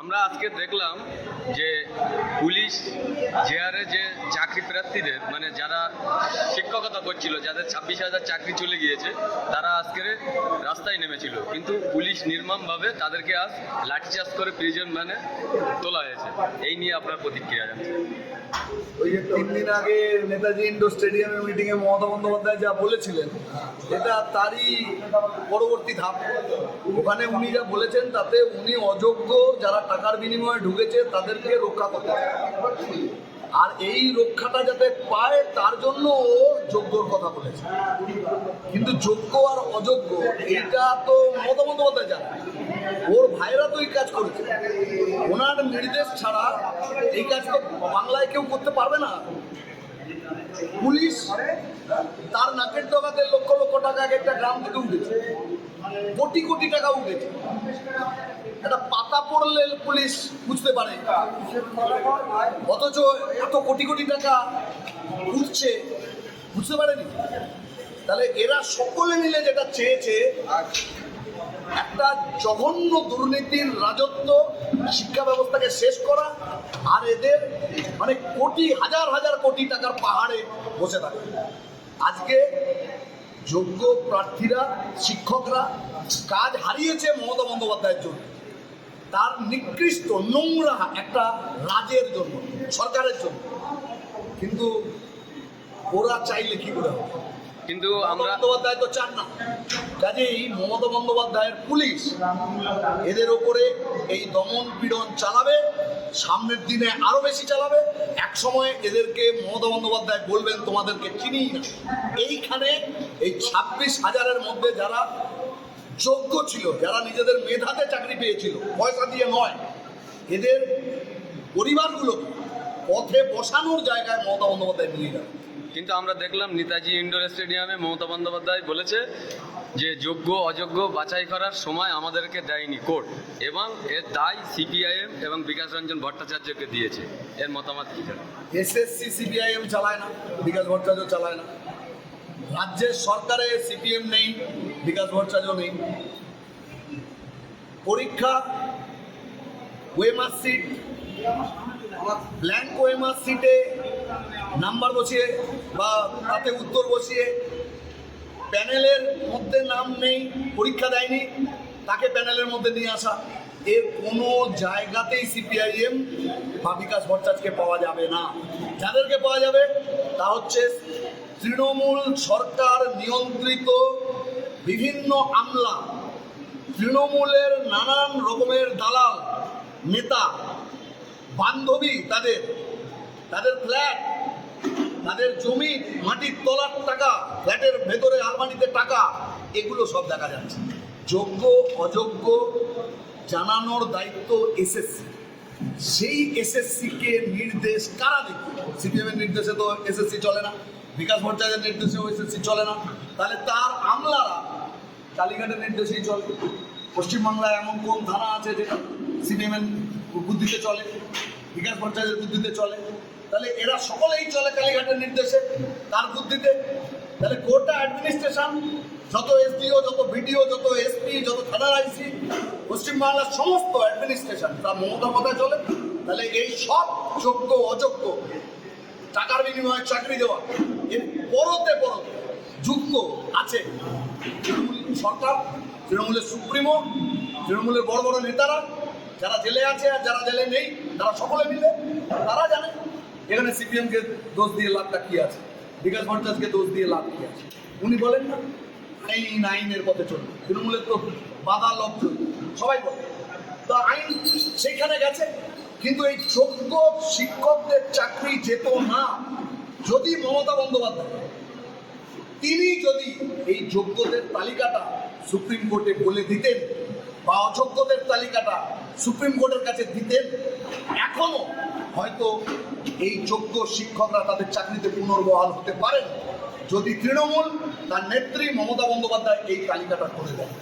আমরা আজকে দেখলাম যে পুলিশ জেআরএ যে চাকরি প্রার্থীদের মানে যারা শিক্ষকতা করছিল, যাদের 26,000 চাকরি চলে গিয়েছে, তারা আজকের রাস্তায় নেমেছিল, কিন্তু পুলিশ নির্মমভাবে তাদেরকে আজ লাঠিচার্জ করে প্রিজন ভ্যানে তোলা হয়েছে। এই নিয়ে আপনার প্রতিক্রিয়া জানতে। ওই যে 3 দিন আগে নেতাজি ইন্ডোর স্টেডিয়ামের মিটিংয়ে মমতা বন্দ্যোপাধ্যায় যা বলেছিলেন, এটা তারই পরবর্তী ধাপ। ওখানে উনি যা বলেছেন তাতে উনি অযোগ্য যারা টাকার বিনিময়ে ঢুকেছে তাদেরকে রক্ষা করতে চান, আর এই রক্ষাটা যাতে পায় তার জন্য ও যোগ্যর কথা বলেছে। কিন্তু যোগ্য আর অযোগ্য এইটা তো মমতা বন্দ্যোপাধ্যায় জানে, ওর ভাইরা তো এই কাজ করেছে। ওনার নির্দেশ ছাড়া এই কাজ তো বাংলায় কেউ করতে পারবে না। পুলিশ তার নাকের ডগাতে লক্ষ লক্ষ টাকা একটা গ্রাম থেকে উঠেছে, কোটি কোটি টাকা উঠেছে। একটা পাতা পড়লে পুলিশ বুঝতে পারে, অথচ এত কোটি কোটি টাকা উঠছে বুঝতে পারেনি। তাহলে এরা সকলে মিলে যেটা চেয়েছে, একটা জঘন্য দুর্নীতির রাজত্ব, শিক্ষা ব্যবস্থাকে শেষ করা, আর এদের মানে কোটি হাজার হাজার কোটি টাকার পাহাড়ে বসে থাকে। আজকে যোগ্য প্রার্থীরা, শিক্ষকরা কাজ হারিয়েছে মমতা বন্দ্যোপাধ্যায়ের জন্য, তার নিকৃষ্ট নোংরা একটা রাজের জন্য, সরকারের জন্য। কিন্তু ওরা চাইলে কি করে হবে? কিন্তু আমরা বন্দ্যোপাধ্যায় তো চান না। কাজেই মমতা বন্দ্যোপাধ্যায়ের পুলিশ এদের ওপরে এই দমন পীড়ন চালাবে, সামনের দিনে আরো বেশি চালাবে। এক সময় এদেরকে মমতা বন্দ্যোপাধ্যায় বলবেন তোমাদেরকে চিনি না। এইখানে এই 26,000-এর মধ্যে যারা যোগ্য ছিল, যারা নিজেদের মেধাতে চাকরি পেয়েছিল, পয়সা দিয়ে নয়, এদের পরিবারগুলো পথে বসানোর জায়গায় মমতা বন্দ্যোপাধ্যায় নিয়ে যাবে। কিন্তু আমরা দেখলাম নেতাজি ইন্ডোর স্টেডিয়ামে মমতা বন্দ্যোপাধ্যায় বলেছে যে যোগ্য অযোগ্য বাছাই করার সময় আমাদেরকে দেয়নি কোর্ট, এবং এর দায় সিপিআইএম এবং বিকাশ রঞ্জন ভট্টাচার্যকে দিয়েছে। এর মতামত কি? এসএসসি সিপিআইএম চালায় না, বিকাশ ভট্টাচার্য চালায় না। রাজ্যের সরকারে সিপিএম নেই, বিকাশ ভট্টাচার্য নেই। পরীক্ষা ওয়েমার সিট, ব্ল্যাঙ্ক ওয়েমার সিটে নাম্বার বসিয়ে বা তাতে উত্তর বসিয়ে, প্যানেলের মধ্যে নাম নেই, পরীক্ষা দেয়নি, তাকে প্যানেলের মধ্যে নিয়ে আসা, এর কোনো জায়গাতেই সিপিআইএম বা বিকাশ ভট্টাচার্যকে পাওয়া যাবে না। যাদেরকে পাওয়া যাবে তা হচ্ছে তৃণমূল সরকার নিয়ন্ত্রিত বিভিন্ন আমলা, তৃণমূলের নানান রকমের দালাল, নেতা, বান্ধবী, তাদের ফ্ল্যাট, তাদের জমি, মাটির তলার টাকা, ফ্ল্যাটের ভেতরে আলমারিতে টাকা, এগুলো সব দেখা যাচ্ছে। যোগ্য অযোগ্য জানানোর দায়িত্ব এসএসসি। সেই এসএসসিকে নির্দেশ কারা দেবে? সিপিএমের নির্দেশে তো এসএসসি চলে না, বিকাশ ভট্টাচার্যের নির্দেশেও এসএসসি চলে না। তাহলে তার আমলারা কালীঘাটের নির্দেশেই চলে। পশ্চিমবাংলায় এমন কোন থানা আছে যেটা সিপিএমের বুদ্ধিতে চলে, বিকাশ ভট্টাচার্যের বুদ্ধিতে চলে? তাহলে এরা সকলেই চলে কালীঘাটের নির্দেশে, তার বুদ্ধিতে। তাহলে গোটা অ্যাডমিনিস্ট্রেশন, যত এসডিও, যত বিডিও, যত এসপি, যত থানার আইসি, পশ্চিমবাংলার সমস্ত অ্যাডমিনিস্ট্রেশন তা মমতার কথায় চলে। তাহলে এই সব যোগ্য অযোগ্য, টাকার বিনিময়ে চাকরি দেওয়া, এর পরতে যুক্ত আছে তৃণমূল সরকার, তৃণমূলের সুপ্রিমো, তৃণমূলের বড় বড় নেতারা, যারা জেলে আছে আর যারা জেলে নেই, তারা সকলে মিলে। তারা জানে এখানে সিপিএমকে দোষ দিয়ে লাভটা কি আছে, বিকাশ ভট্টাচার্যকে দোষ দিয়ে লাভ কি আছে। উনি বলেন না আইনের পথে চলবে, তৃণমূলের তো বাধা লব্ধ, সবাই বলে। তো আইন সেইখানে গেছে, কিন্তু এই যোগ্য শিক্ষকদের চাকরি যেত না যদি মমতা বন্দ্যোপাধ্যায় তিনি যদি এই যোগ্যদের তালিকাটা সুপ্রিম কোর্টে বলে দিতেন, বা অযোগ্যদের তালিকাটা সুপ্রিম কোর্টের কাছে দিতেন, এখনো হয়তো এই যোগ্য শিক্ষকরা তাদের চাকরিতে পুনর্বহাল হতে পারেন, যদি তৃণমূল তার নেত্রী মমতা বন্দ্যোপাধ্যায় এই তালিকাটা করে দেয়।